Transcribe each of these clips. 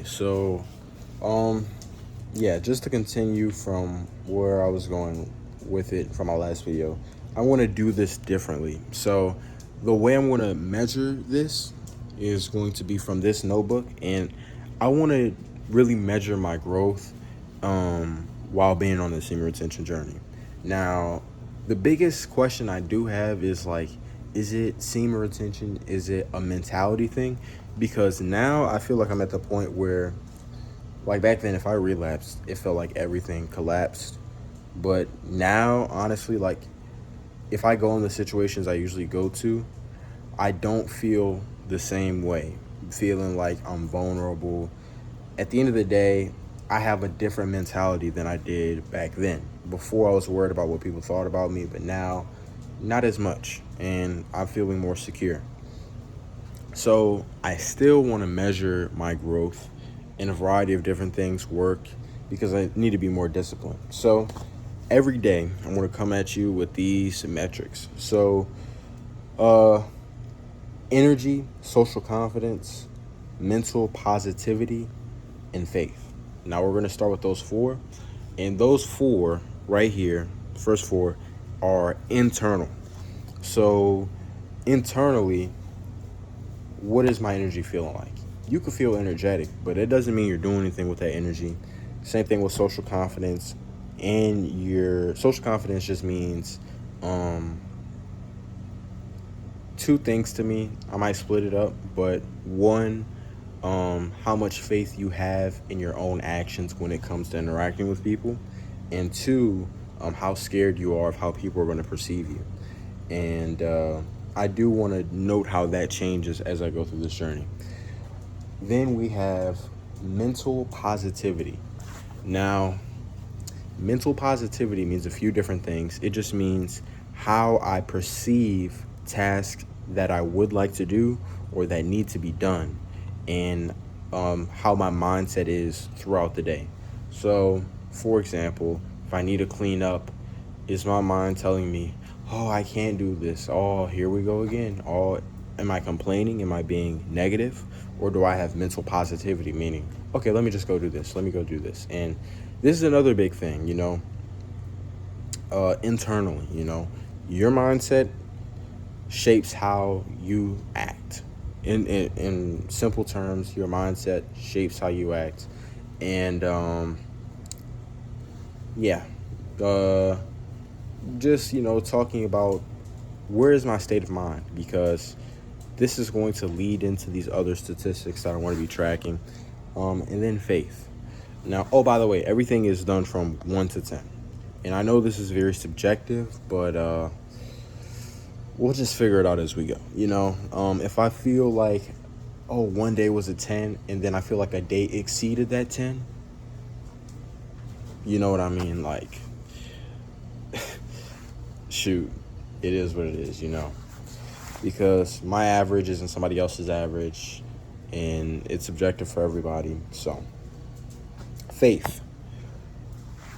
So, um, yeah, just to continue from where I was going with it from my last video, I want to do this differently. So, the way I'm going to measure this is going to be from this notebook, and I want to really measure my growth while being on the senior retention journey. Now, the biggest question I do have is like, is it senior retention? Is it a mentality thing? Because now I feel like I'm at the point where, like back then, if I relapsed, it felt like everything collapsed. But now, honestly, like if I go in the situations I usually go to, I don't feel the same way, feeling like I'm vulnerable. At the end of the day, I have a different mentality than I did back then. Before, I was worried about what people thought about me, but now, not as much. And I'm feeling more secure. So I still want to measure my growth in a variety of different things work because I need to be more disciplined. So every day I'm going to come at you with these metrics. So uh energy, social confidence, mental positivity, and faith. Now we're going to start with those four. And those four right here, first four, are internal. So internally, what is my energy feeling like? You can feel energetic, but it doesn't mean you're doing anything with that energy. Same thing with social confidence. And your social confidence just means um, two things to me. I might split it up, but one, how much faith you have in your own actions when it comes to interacting with people. And two, how scared you are of how people are going to perceive you. And I do want to note how that changes as I go through this journey. Then we have mental positivity. Now, mental positivity means a few different things. It just means how I perceive tasks that I would like to do or that need to be done, and how my mindset is throughout the day. So, for example, if I need to clean up, is my mind telling me, oh, I can't do this? Oh, here we go again. Oh, am I complaining? Am I being negative? Or do I have mental positivity, meaning, okay, let me just go do this. Let me go do this. And this is another big thing, internally, your mindset shapes how you act. In simple terms, your mindset shapes how you act. And yeah, uh, just, talking about where is my state of mind, because this is going to lead into these other statistics that I want to be tracking. And then faith. Now, oh, by the way, everything is done from 1 to 10. And I know this is very subjective, but we'll just figure it out as we go. If I feel like, oh, one day was a 10, and then I feel like a day exceeded that 10, you know what I mean? Like, shoot, it is what it is. Because my average isn't somebody else's average, and it's subjective for everybody. So, faith.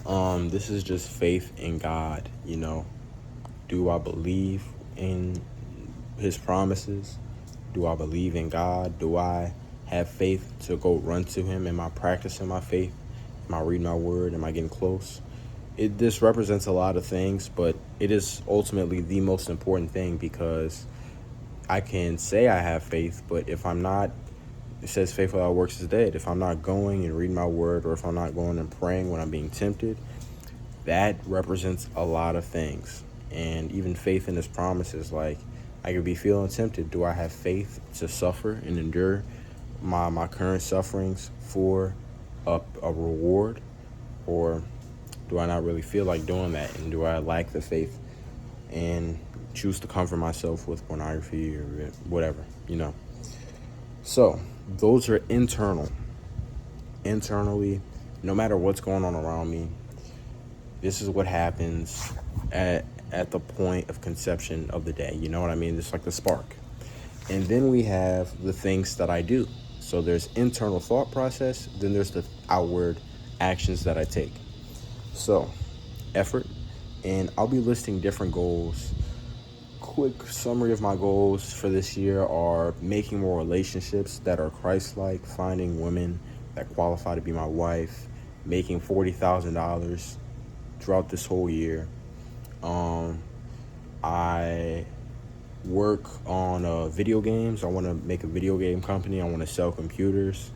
This is just faith in God. Do I believe in his promises? Do I believe in God? Do I have faith to go run to him? Am I practicing my faith? Am I reading my word? Am I getting close? This represents a lot of things, but it is ultimately the most important thing, because I can say I have faith, but if I'm not, it says faith without works is dead. If I'm not going and reading my word, or if I'm not going and praying when I'm being tempted, that represents a lot of things. And even faith in his promises, like I could be feeling tempted. Do I have faith to suffer and endure my current sufferings for a reward? Or do I not really feel like doing that? And do I lack the faith and choose to comfort myself with pornography or whatever? So those are internal. Internally, no matter what's going on around me, this is what happens at the point of conception of the day. You know what I mean? It's like the spark. And then we have the things that I do. So there's internal thought process, then there's the outward actions that I take. So, effort, and I'll be listing different goals. Quick summary of my goals for this year are making more relationships that are Christ-like, finding women that qualify to be my wife, making $40,000 throughout this whole year. I work on video games. I want to make a video game company. I want to sell computers.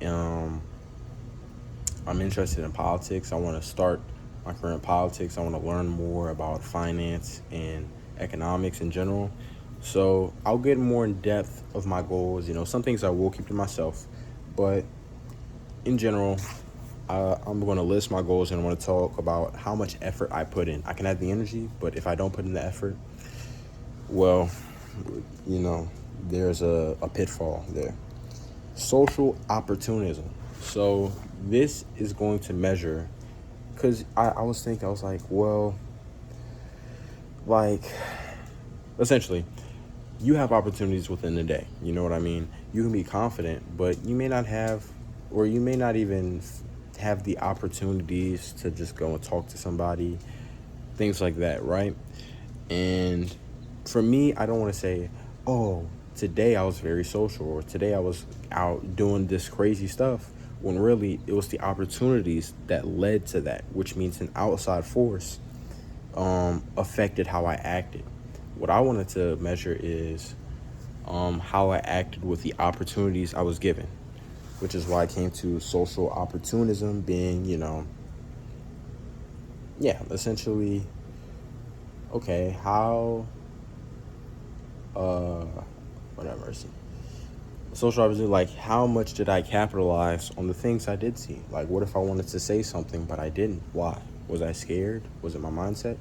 Um, I'm interested in politics. I want to start my career in politics. I want to learn more about finance and economics in general. So I'll get more in depth of my goals. Some things I will keep to myself, but in general, I'm going to list my goals and I want to talk about how much effort I put in. I can have the energy, but if I don't put in the effort, well, there's a pitfall there. Social opportunism. So this is going to measure, because I was thinking, I was like, well, like, essentially, you have opportunities within the day. You know what I mean? You can be confident, but you may not have, or you may not even have the opportunities to just go and talk to somebody, things like that, right? And for me, I don't want to say, oh, today I was very social, or today I was out doing this crazy stuff, when really it was the opportunities that led to that, which means an outside force affected how I acted. What I wanted to measure is how I acted with the opportunities I was given, which is why I came to social opportunism being, essentially, okay, how, whatever. Social opportunity, like, how much did I capitalize on the things I did see? Like, what if I wanted to say something, but I didn't? Why? Was I scared? Was it my mindset?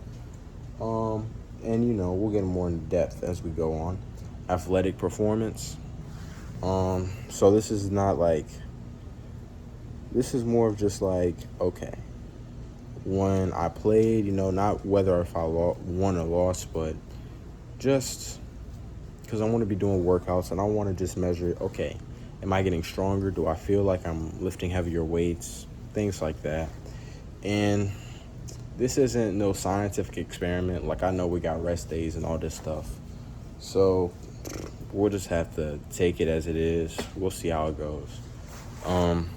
And we'll get more in depth as we go on. Athletic performance. So this is not like, this is more of just like, okay, when I played, not whether if I won or lost, but just because I want to be doing workouts and I want to just measure, okay, am I getting stronger? Do I feel like I'm lifting heavier weights? Things like that. And this isn't no scientific experiment. Like, I know we got rest days and all this stuff. So we'll just have to take it as it is. We'll see how it goes. And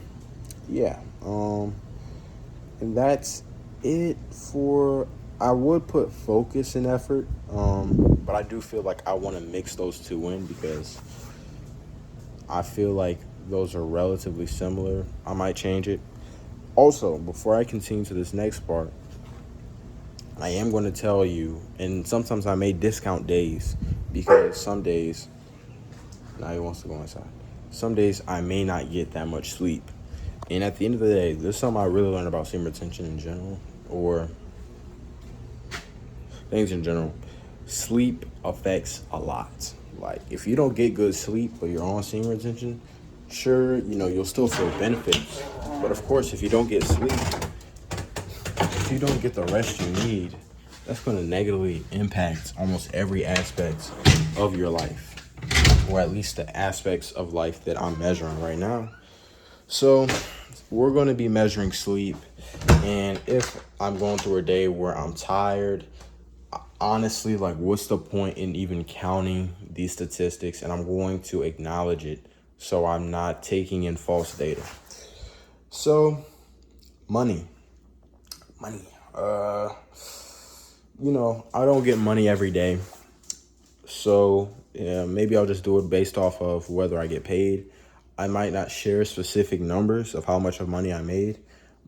that's it for, I would put focus and effort, but I do feel like I want to mix those two in because I feel like those are relatively similar. I might change it. Also, before I continue to this next part, I am going to tell you, and sometimes I may discount days because some days, now he wants to go inside. Some days I may not get that much sleep. And at the end of the day, this is something I really learned about semen retention in general, or things in general. Sleep affects a lot. Like, if you don't get good sleep but you're on semen retention, sure, you'll still feel benefits. But of course, if you don't get sleep, if you don't get the rest you need, that's going to negatively impact almost every aspect of your life, or at least the aspects of life that I'm measuring right now. So we're going to be measuring sleep. And if I'm going through a day where I'm tired, honestly, like, what's the point in even counting these statistics? And I'm going to acknowledge it so I'm not taking in false data. So money. I don't get money every day. So maybe I'll just do it based off of whether I get paid. I might not share specific numbers of how much of money I made,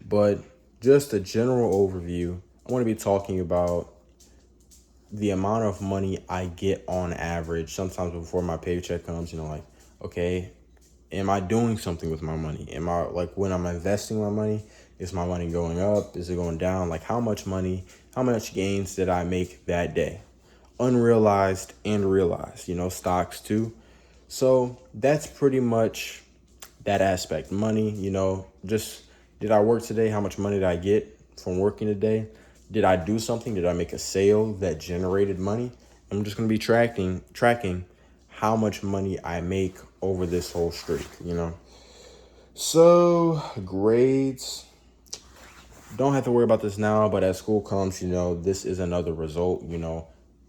but just a general overview. I want to be talking about the amount of money I get on average, sometimes before my paycheck comes, like, okay, am I doing something with my money? Am I, like, when I'm investing my money, is my money going up? Is it going down? Like, how much gains did I make that day? Unrealized and realized, stocks too. So that's pretty much that aspect. Money, just, did I work today? How much money did I get from working today? Did I do something? Did I make a sale that generated money? I'm just going to be tracking how much money I make over this whole streak, So grades, don't have to worry about this now, but as school comes, this is another result.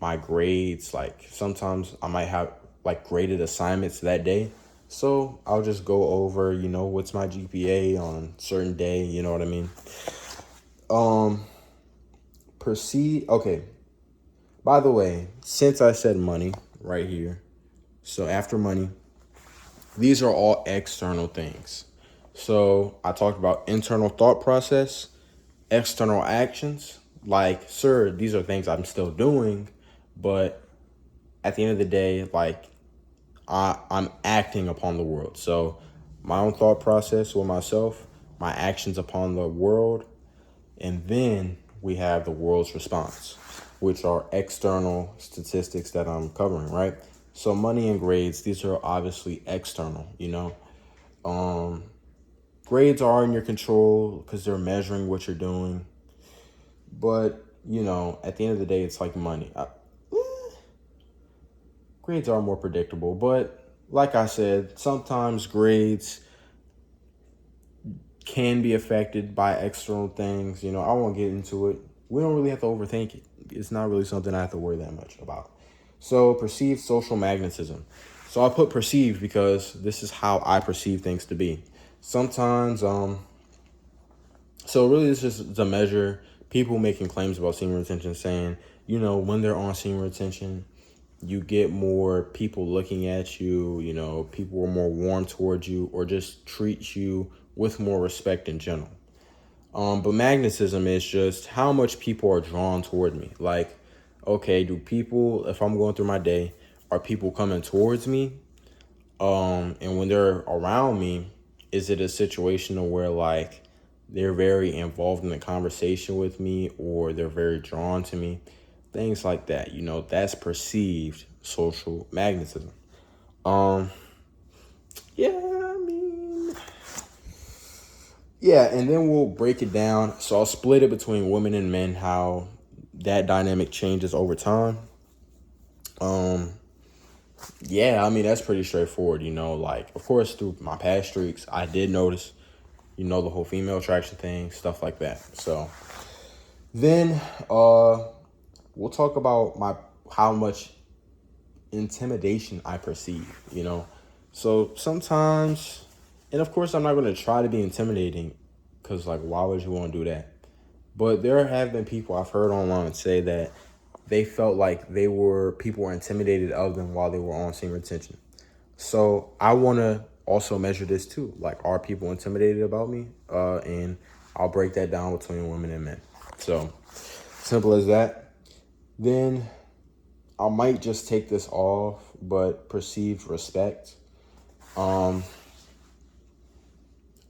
My grades, like, sometimes I might have, like, graded assignments that day. So I'll just go over, what's my GPA on a certain day, you know what I mean? Um, Proceed. Okay. By the way, since I said money right here, so after money, these are all external things. So I talked about internal thought process, external actions. Like, sir, these are things I'm still doing, but at the end of the day, like I'm acting upon the world. So my own thought process with myself, my actions upon the world, and then we have the world's response, which are external statistics that I'm covering, right? So money and grades, these are obviously external. Um, Grades are in your control because they're measuring what you're doing. But, at the end of the day, it's like money. Grades are more predictable, but like I said, sometimes grades can be affected by external things. I won't get into it. We don't really have to overthink it. It's not really something I have to worry that much about. So, perceived social magnetism. So, I put perceived because this is how I perceive things to be. Sometimes, so really it's just to measure people making claims about senior retention saying, when they're on senior retention, you get more people looking at you, people are more warm towards you or just treat you with more respect in general. But magnetism is just how much people are drawn toward me. Like, okay, do people, if I'm going through my day, are people coming towards me? And when they're around me, is it a situation where like they're very involved in the conversation with me or they're very drawn to me? Things like that, that's perceived social magnetism. Um, yeah, I mean, yeah, and then we'll break it down. So I'll split it between women and men, how that dynamic changes over time. Um, yeah, I mean, that's pretty straightforward, like, of course, through my past streaks, I did notice, the whole female attraction thing, stuff like that. So then, we'll talk about how much intimidation I perceive. So sometimes, and of course, I'm not going to try to be intimidating because, like, why would you want to do that? But there have been people I've heard online say that they felt like people were intimidated of them while they were on senior retention. So I want to also measure this too. Like, are people intimidated about me? And I'll break that down between women and men. So simple as that. Then I might just take this off, but perceived respect. Um,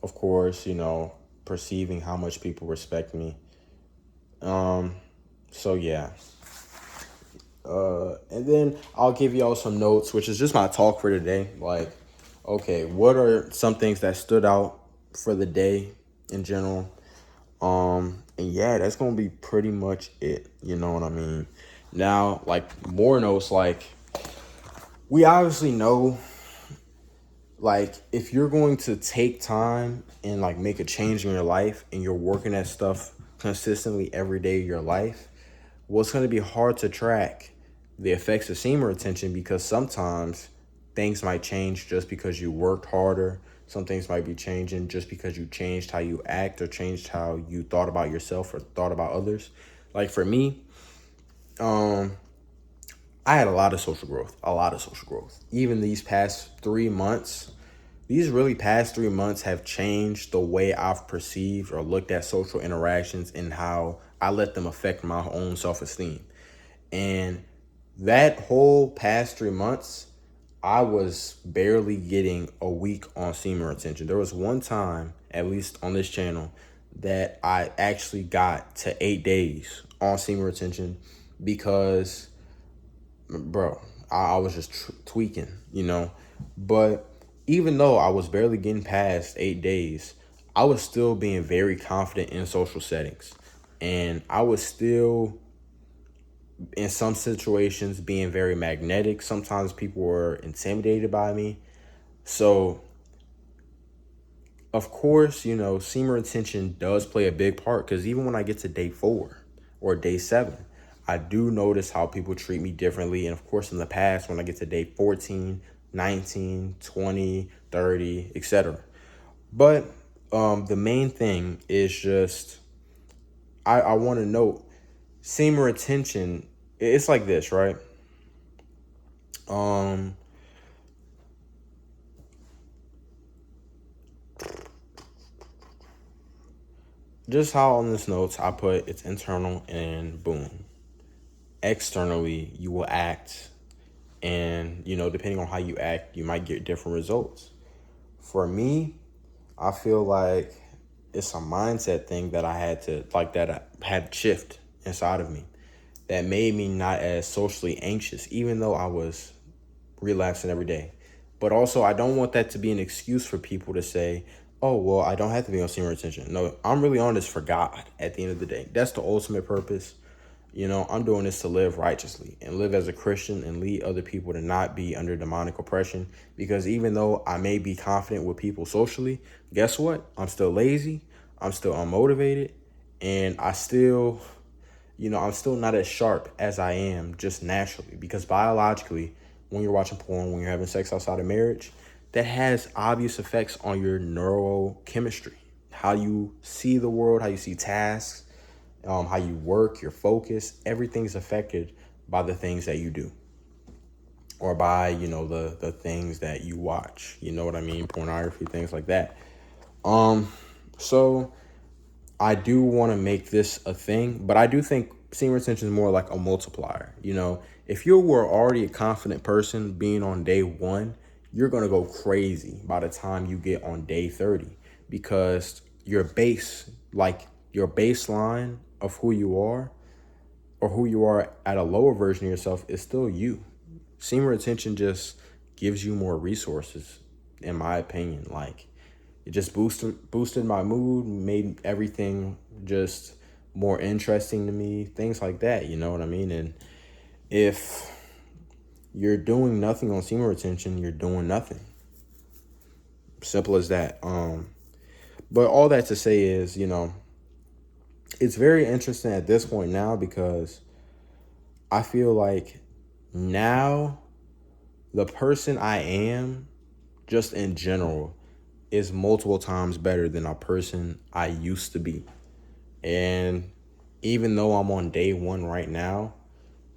of course, perceiving how much people respect me. Um, so yeah. And then I'll give y'all some notes, which is just my talk for today. Like, okay, what are some things that stood out for the day in general? And yeah, that's gonna be pretty much it. You know what I mean? Now, like more notes, like we obviously know, like if you're going to take time and like make a change in your life and you're working at stuff consistently every day of your life, well, it's going to be hard to track the effects of senior retention because sometimes things might change just because you worked harder. Some things might be changing just because you changed how you act or changed how you thought about yourself or thought about others. Like for me, um, I had a lot of social growth. Even these past 3 months, these really past 3 months have changed the way I've perceived or looked at social interactions and how I let them affect my own self-esteem. And that whole past 3 months, I was barely getting a week on senior retention. There was one time, at least on this channel, that I actually got to 8 days on senior retention because, bro, I was just tweaking. But even though I was barely getting past 8 days, I was still being very confident in social settings. And I was still in some situations being very magnetic. Sometimes people were intimidated by me. So, of course, senior retention does play a big part because even when I get to day 4 or day 7, I do notice how people treat me differently. And of course, in the past, when I get to day 14, 19, 20, 30, etc. But the main thing is just I want to note semen retention. It's like this, right? Um, just how on this notes I put it's internal and boom. Externally, you will act, and depending on how you act, you might get different results. For me, I feel like it's a mindset thing that I had to that I had to shift inside of me that made me not as socially anxious, even though I was relapsing every day. But also, I don't want that to be an excuse for people to say, oh, well, I don't have to be on semen retention. No, I'm really on this for God at the end of the day. That's the ultimate purpose. I'm doing this to live righteously and live as a Christian and lead other people to not be under demonic oppression. Because even though I may be confident with people socially, guess what? I'm still lazy. I'm still unmotivated. And I'm still not as sharp as I am just naturally. Because biologically, when you're watching porn, when you're having sex outside of marriage, that has obvious effects on your neurochemistry, how you see the world, how you see tasks, how you work, your focus, everything's affected by the things that you do or by, the things that you watch. You know what I mean? Pornography, things like that. So I do want to make this a thing, but I do think semen retention is more like a multiplier. If you were already a confident person being on day 1, you're going to go crazy by the time you get on day 30 because your baseline of who you are or who you are at a lower version of yourself is still you. Semen retention just gives you more resources, in my opinion. It just boosted my mood, made everything just more interesting to me, things like that, you know what I mean? And if you're doing nothing on semen retention, you're doing nothing. Simple as that. But all that to say is, it's very interesting at this point now because I feel like now the person I am, just in general, is multiple times better than a person I used to be. And even though I'm on day 1 right now,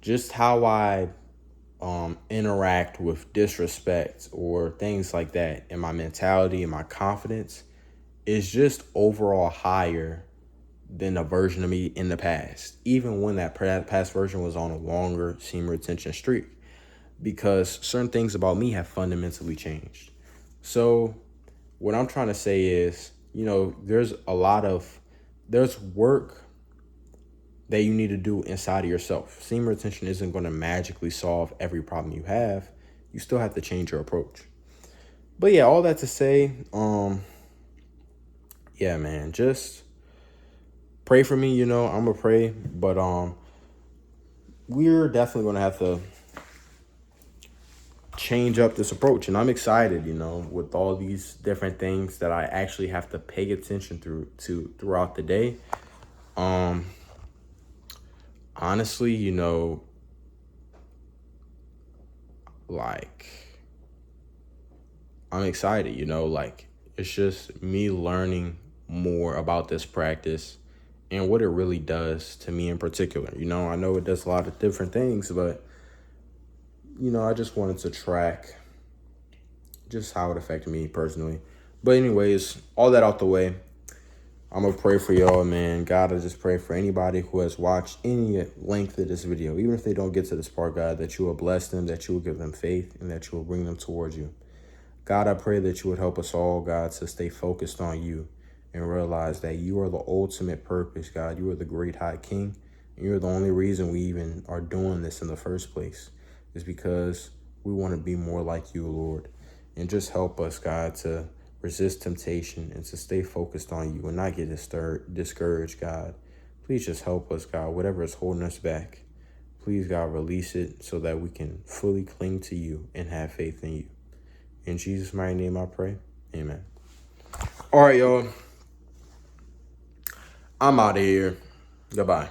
just how I interact with disrespect or things like that and my mentality and my confidence is just overall higher than a version of me in the past, even when that past version was on a longer semen retention streak, because certain things about me have fundamentally changed. So what I'm trying to say is, there's work that you need to do inside of yourself. Semen retention isn't going to magically solve every problem you have. You still have to change your approach. But yeah, all that to say, yeah, man, just pray for me. I'm gonna pray, but we're definitely gonna have to change up this approach, and I'm excited, with all these different things that I actually have to pay attention throughout the day. Honestly, I'm excited, it's just me learning more about this practice and what it really does to me in particular. I know it does a lot of different things, but, I just wanted to track just how it affected me personally. But anyways, all that out the way, I'm going to pray for y'all, man. God, I just pray for anybody who has watched any length of this video, even if they don't get to this part, God, that you will bless them, that you will give them faith, and that you will bring them towards you. God, I pray that you would help us all, God, to stay focused on you and realize that you are the ultimate purpose, God. You are the great high king, and you're the only reason we even are doing this in the first place is because we want to be more like you, Lord. And just help us, God, to resist temptation and to stay focused on you and not get discouraged, God. Please just help us, God, whatever is holding us back. Please, God, release it so that we can fully cling to you and have faith in you. In Jesus' mighty name I pray. Amen. All right, y'all. I'm out of here. Goodbye.